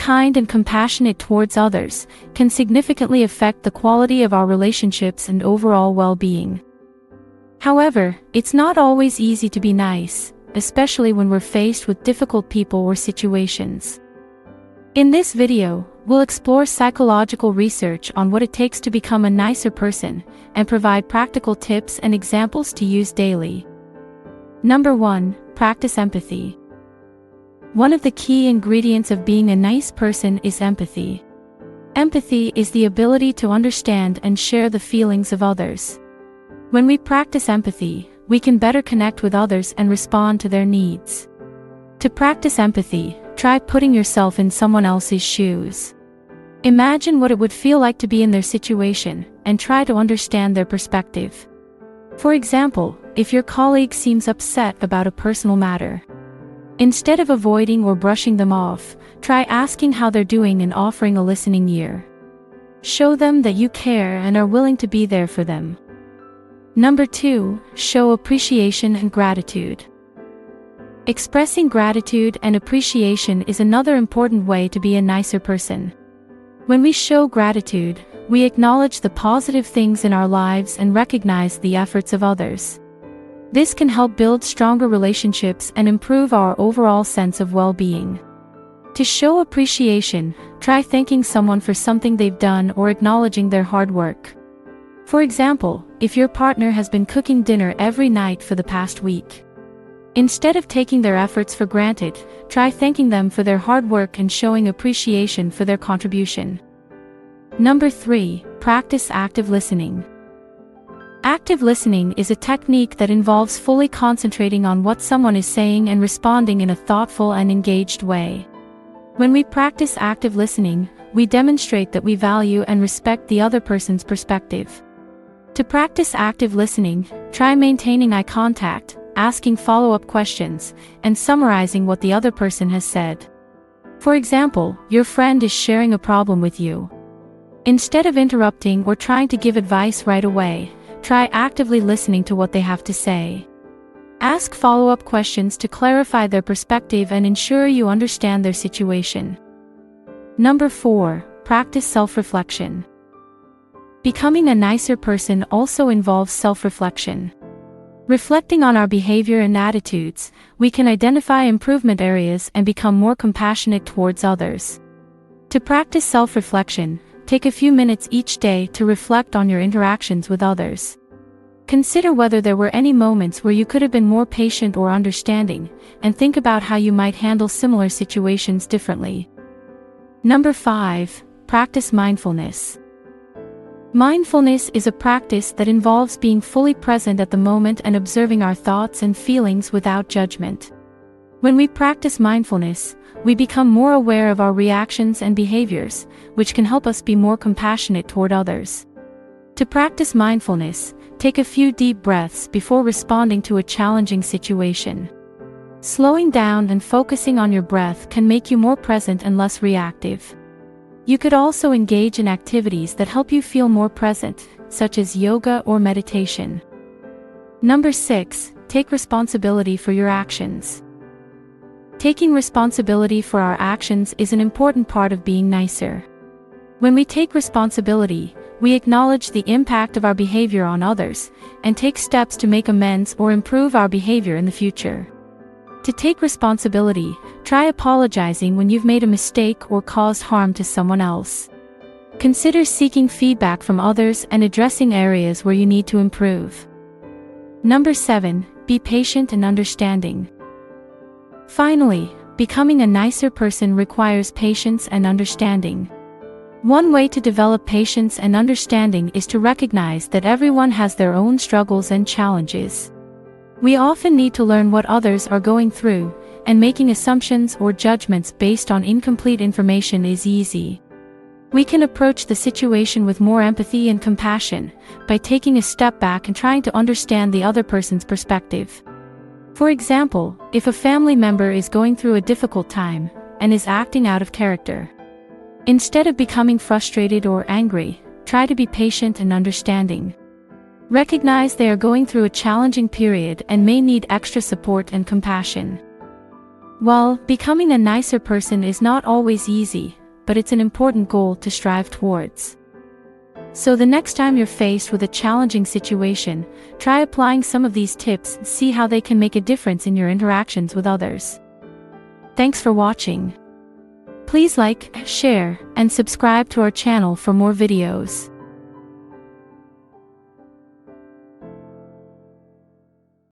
kind and compassionate towards others can significantly affect the quality of our relationships and overall well-being. However, it's not always easy to be nice, especially when we're faced with difficult people or situations. In this video, we'll explore psychological research on what it takes to become a nicer person and provide practical tips and examples to use daily. Number 1. Practice empathy. One of the key ingredients of being a nice person is empathy. Empathy is the ability to understand and share the feelings of others. When we practice empathy, we can better connect with others and respond to their needs. To practice empathy, try putting yourself in someone else's shoes. Imagine what it would feel like to be in their situation, and try to understand their perspective. For example, if your colleague seems upset about a personal matter, instead of avoiding or brushing them off, try asking how they're doing and offering a listening ear. Show them that you care and are willing to be there for them. Number 2. Show appreciation and gratitude. Expressing gratitude and appreciation is another important way to be a nicer person. When we show gratitude, we acknowledge the positive things in our lives and recognize the efforts of others. This can help build stronger relationships and improve our overall sense of well-being. To show appreciation, try thanking someone for something they've done or acknowledging their hard work. For example, if your partner has been cooking dinner every night for the past week, instead of taking their efforts for granted, try thanking them for their hard work and showing appreciation for their contribution. Number 3. Practice active listening. Active listening is a technique that involves fully concentrating on what someone is saying and responding in a thoughtful and engaged way. When we practice active listening, we demonstrate that we value and respect the other person's perspective. To practice active listening, try maintaining eye contact, asking follow-up questions, and summarizing what the other person has said. For example, your friend is sharing a problem with you. Instead of interrupting or trying to give advice right away, try actively listening to what they have to say. Ask follow-up questions to clarify their perspective and ensure you understand their situation. Number 4. Practice self-reflection. Becoming a nicer person also involves self-reflection. Reflecting on our behavior and attitudes, we can identify improvement areas and become more compassionate towards others. To practice self-reflection, take a few minutes each day to reflect on your interactions with others. Consider whether there were any moments where you could have been more patient or understanding, and think about how you might handle similar situations differently. Number 5. Practice mindfulness. Mindfulness is a practice that involves being fully present at the moment and observing our thoughts and feelings without judgment. When we practice mindfulness, we become more aware of our reactions and behaviors, which can help us be more compassionate toward others. To practice mindfulness, take a few deep breaths before responding to a challenging situation. Slowing down and focusing on your breath can make you more present and less reactive. You could also engage in activities that help you feel more present, such as yoga or meditation. Number 6. Take responsibility for your actions. Taking responsibility for our actions is an important part of being nicer. When we take responsibility, we acknowledge the impact of our behavior on others, and take steps to make amends or improve our behavior in the future. To take responsibility, try apologizing when you've made a mistake or caused harm to someone else. Consider seeking feedback from others and addressing areas where you need to improve. Number 7. Be patient and understanding. Finally, becoming a nicer person requires patience and understanding. One way to develop patience and understanding is to recognize that everyone has their own struggles and challenges. We often need to learn what others are going through, and making assumptions or judgments based on incomplete information is easy. We can approach the situation with more empathy and compassion by taking a step back and trying to understand the other person's perspective. For example, if a family member is going through a difficult time and is acting out of character, instead of becoming frustrated or angry, try to be patient and understanding. Recognize they are going through a challenging period and may need extra support and compassion. Well, becoming a nicer person is not always easy, but it's an important goal to strive towards. So the next time you're faced with a challenging situation, try applying some of these tips and see how they can make a difference in your interactions with others. Thanks for watching. Please like, share, and subscribe to our channel for more videos.